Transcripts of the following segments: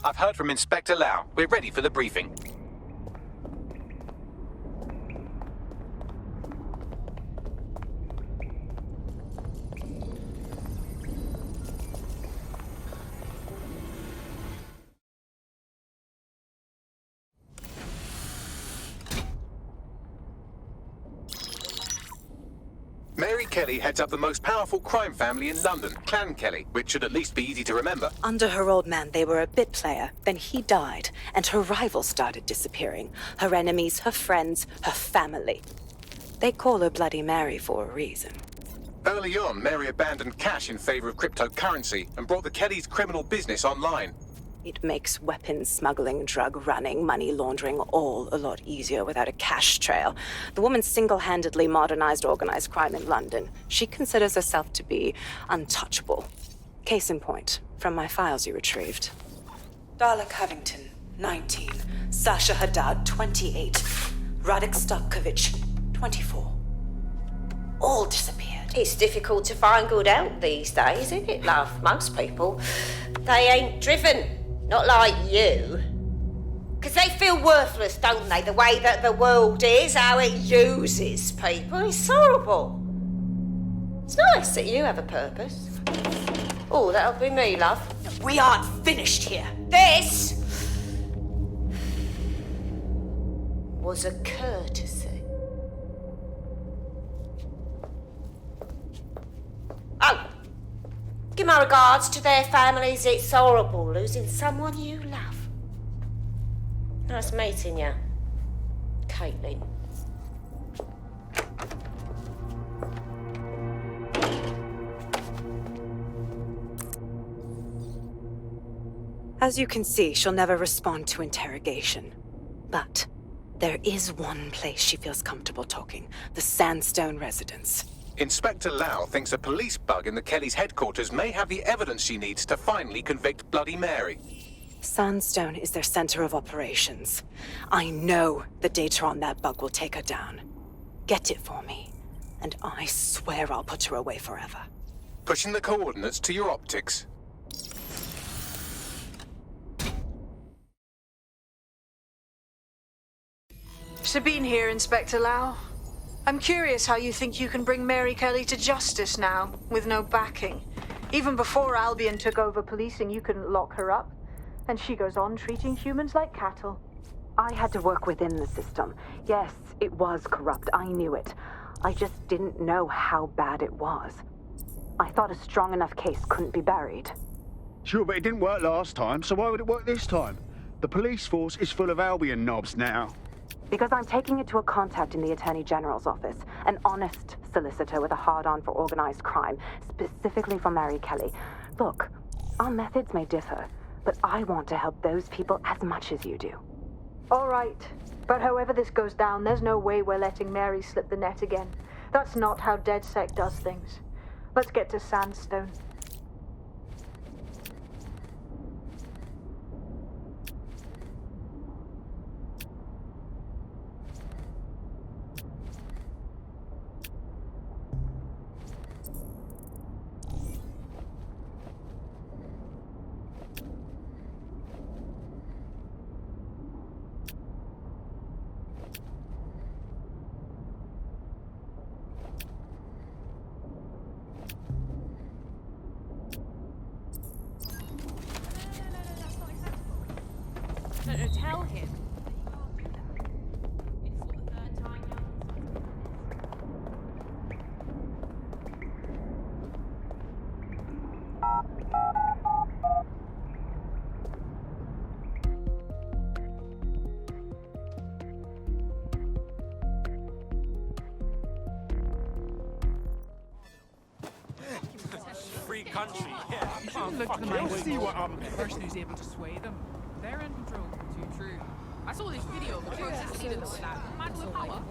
I've heard from Inspector Lau. We're ready for the briefing. Mary Kelley heads up the most powerful crime family in London, Clan Kelley, which should at least be easy to remember. Under her old man, they were a bit player. Then he died, and her rivals started disappearing. Her enemies, her friends, her family. They call her Bloody Mary for a reason. Early on, Mary abandoned cash in favor of cryptocurrency and brought the Kellys' criminal business online. It makes weapons smuggling, drug running, money laundering all a lot easier without a cash trail. The woman single-handedly modernized organized crime in London. She considers herself to be untouchable. Case in point, from my files you retrieved. Darla Covington, 19. Sasha Haddad, 28. Radek Stokovich, 24. All disappeared. It's difficult to find good help these days, isn't it, love? Most people, they ain't driven. Not like you. Because they feel worthless, don't they? The way that the world is, how it uses people. It's horrible. It's nice that you have a purpose. Oh, that'll be me, love. We aren't finished here. This was a courtesy. Oh, give my regards to their families. It's horrible losing someone you love. Nice meeting you, Caitlin. As you can see, she'll never respond to interrogation. But there is one place she feels comfortable talking, the Sandstone residence. Inspector Lau thinks a police bug in the Kellys' headquarters may have the evidence she needs to finally convict Bloody Mary. Sandstone is their center of operations. I know the data on that bug will take her down. Get it for me, and I swear I'll put her away forever. Pushing the coordinates to your optics. Sabine here, Inspector Lau. I'm curious how you think you can bring Mary Kelley to justice now, with no backing. Even before Albion took over policing, you couldn't lock her up. And she goes on treating humans like cattle. I had to work within the system. Yes, it was corrupt. I knew it. I just didn't know how bad it was. I thought a strong enough case couldn't be buried. Sure, but it didn't work last time, so why would it work this time? The police force is full of Albion knobs now. Because I'm taking it to a contact in the Attorney General's office, an honest solicitor with a hard-on for organized crime, specifically for Mary Kelley. Look, our methods may differ, but I want to help those people as much as you do. All right, but however this goes down, there's no way we're letting Mary slip the net again. That's not how DedSec does things. Let's get to Sandstone. Tell him. Free country, yeah. You shouldn't look to the mind see what the person who's able to sway them. They're in control. Too true. I saw this video of a protest leader that was like, man with power.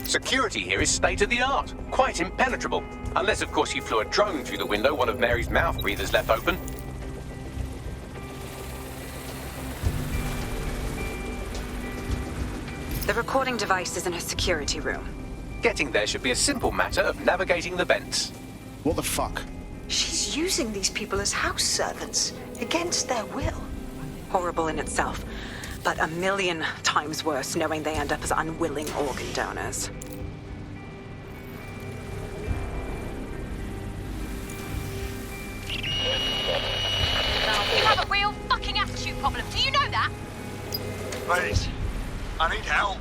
Security here is state-of-the-art, quite impenetrable. Unless, of course, you flew a drone through the window one of Mary's mouth breathers left open. The recording device is in her security room. Getting there should be a simple matter of navigating the vents. What the fuck? She's using these people as house servants, against their will. Horrible in itself, but a million times worse knowing they end up as unwilling organ donors. You have a real fucking attitude problem. Do you know that? Please, I need help.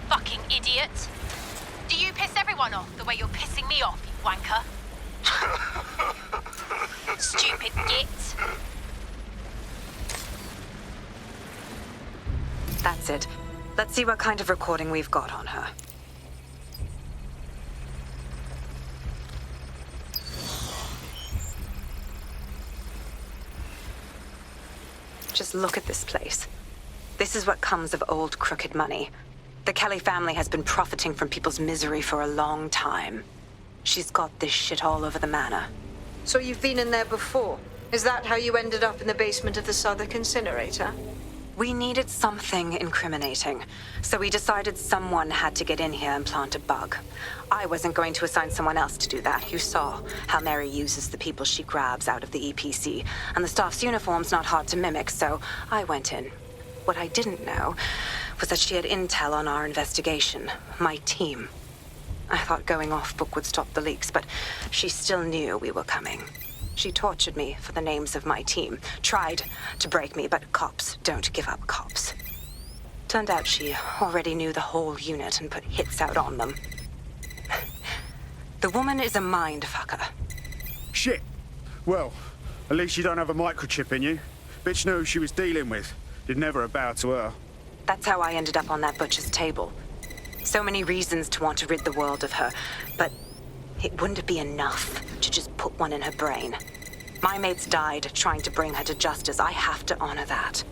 Fucking idiot. Do you piss everyone off the way you're pissing me off, you wanker? Stupid git. That's it. Let's see what kind of recording we've got on her. Just look at this place. This is what comes of old crooked money. The Kelley family has been profiting from people's misery for a long time. She's got this shit all over the manor. So you've been in there before? Is that how you ended up in the basement of the Southwark incinerator? We needed something incriminating, so we decided someone had to get in here and plant a bug. I wasn't going to assign someone else to do that. You saw how Mary uses the people she grabs out of the EPC, and the staff's uniform's not hard to mimic, so I went in. What I didn't know was that she had intel on our investigation, my team. I thought going off book would stop the leaks, but she still knew we were coming. She tortured me for the names of my team, tried to break me, but cops don't give up cops. Turned out she already knew the whole unit and put hits out on them. The woman is a mind fucker. Shit. Well, at least you don't have a microchip in you. Bitch knew who she was dealing with. You'd never have bowed to her. That's how I ended up on that butcher's table. So many reasons to want to rid the world of her, but it wouldn't be enough to just put one in her brain. My mates died trying to bring her to justice. I have to honor that.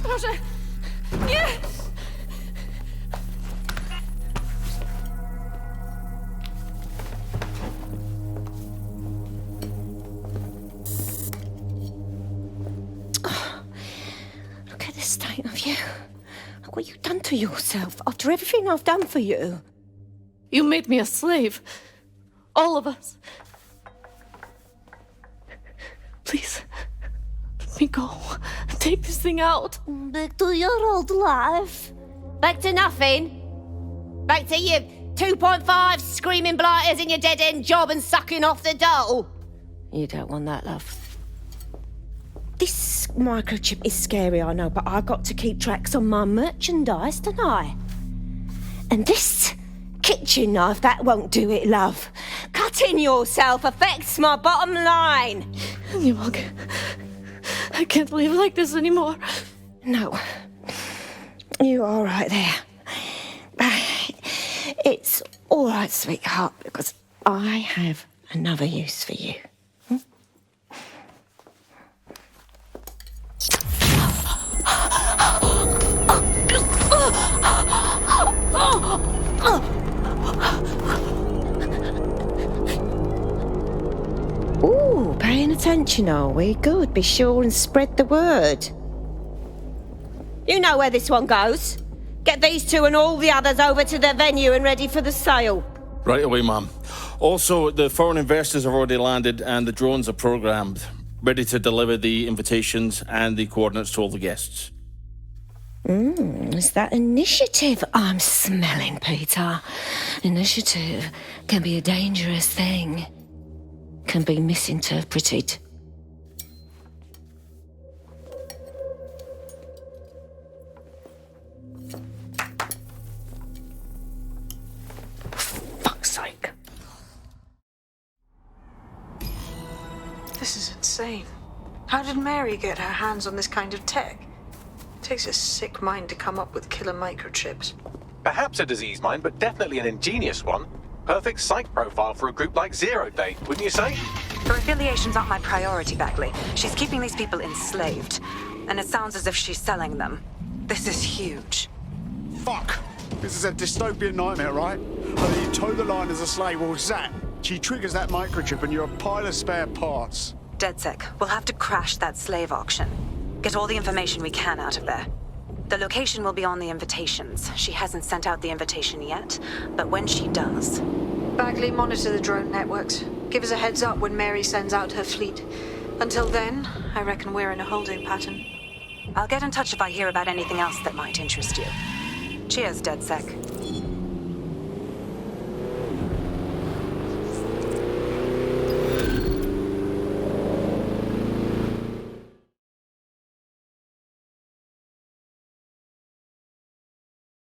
Proszę! Nie! Look at the state of you. Look what you've done to yourself after everything I've done for you. You made me a slave. All of us. Please, let me go. Take this thing out. Back to your old life. Back to nothing. Back to you 2.5 screaming blighters in your dead-end job and sucking off the dole. You don't want that, love. This microchip is scary, I know, but I got to keep tracks on my merchandise, don't I? And this kitchen knife, that won't do it, love. Cutting yourself affects my bottom line. You won't. I can't live like this anymore. No. You're all right there. It's all right, sweetheart, because I have another use for you. attention, are we? Good, be sure and spread the word. You know where this one goes. Get these two and all the others over to the venue and ready for the sale. Right away, ma'am. Also, the foreign investors have already landed and the drones are programmed, ready to deliver the invitations and the coordinates to all the guests. It's that initiative I'm smelling, Peter. Initiative can be a dangerous thing. Can be misinterpreted. Fuck's sake. This is insane. How did Mary get her hands on this kind of tech? Takes a sick mind to come up with killer microchips. Perhaps a disease mind, but definitely an ingenious one. Perfect psych profile for a group like Zero Day, wouldn't you say? Her affiliations aren't my priority, Bagley. She's keeping these people enslaved. And it sounds as if she's selling them. This is huge. Fuck! This is a dystopian nightmare, right? Either you toe the line as a slave or zap. She triggers that microchip and you're a pile of spare parts. DedSec, we'll have to crash that slave auction. Get all the information we can out of there. The location will be on the invitations. She hasn't sent out the invitation yet, but when she does... Bagley, monitor the drone networks. Give us a heads up when Mary sends out her fleet. Until then, I reckon we're in a holding pattern. I'll get in touch if I hear about anything else that might interest you. Cheers, DedSec.